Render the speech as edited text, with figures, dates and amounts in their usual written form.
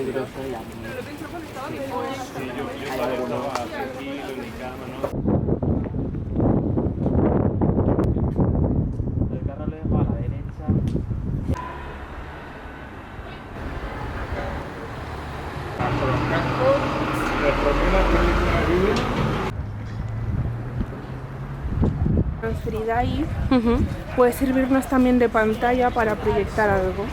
peligroso y a mí hay algunos. El carro le dejo a la derecha. Bajo los cascos, recomienda película Transferida ahí puede servirnos también de pantalla para proyectar algo.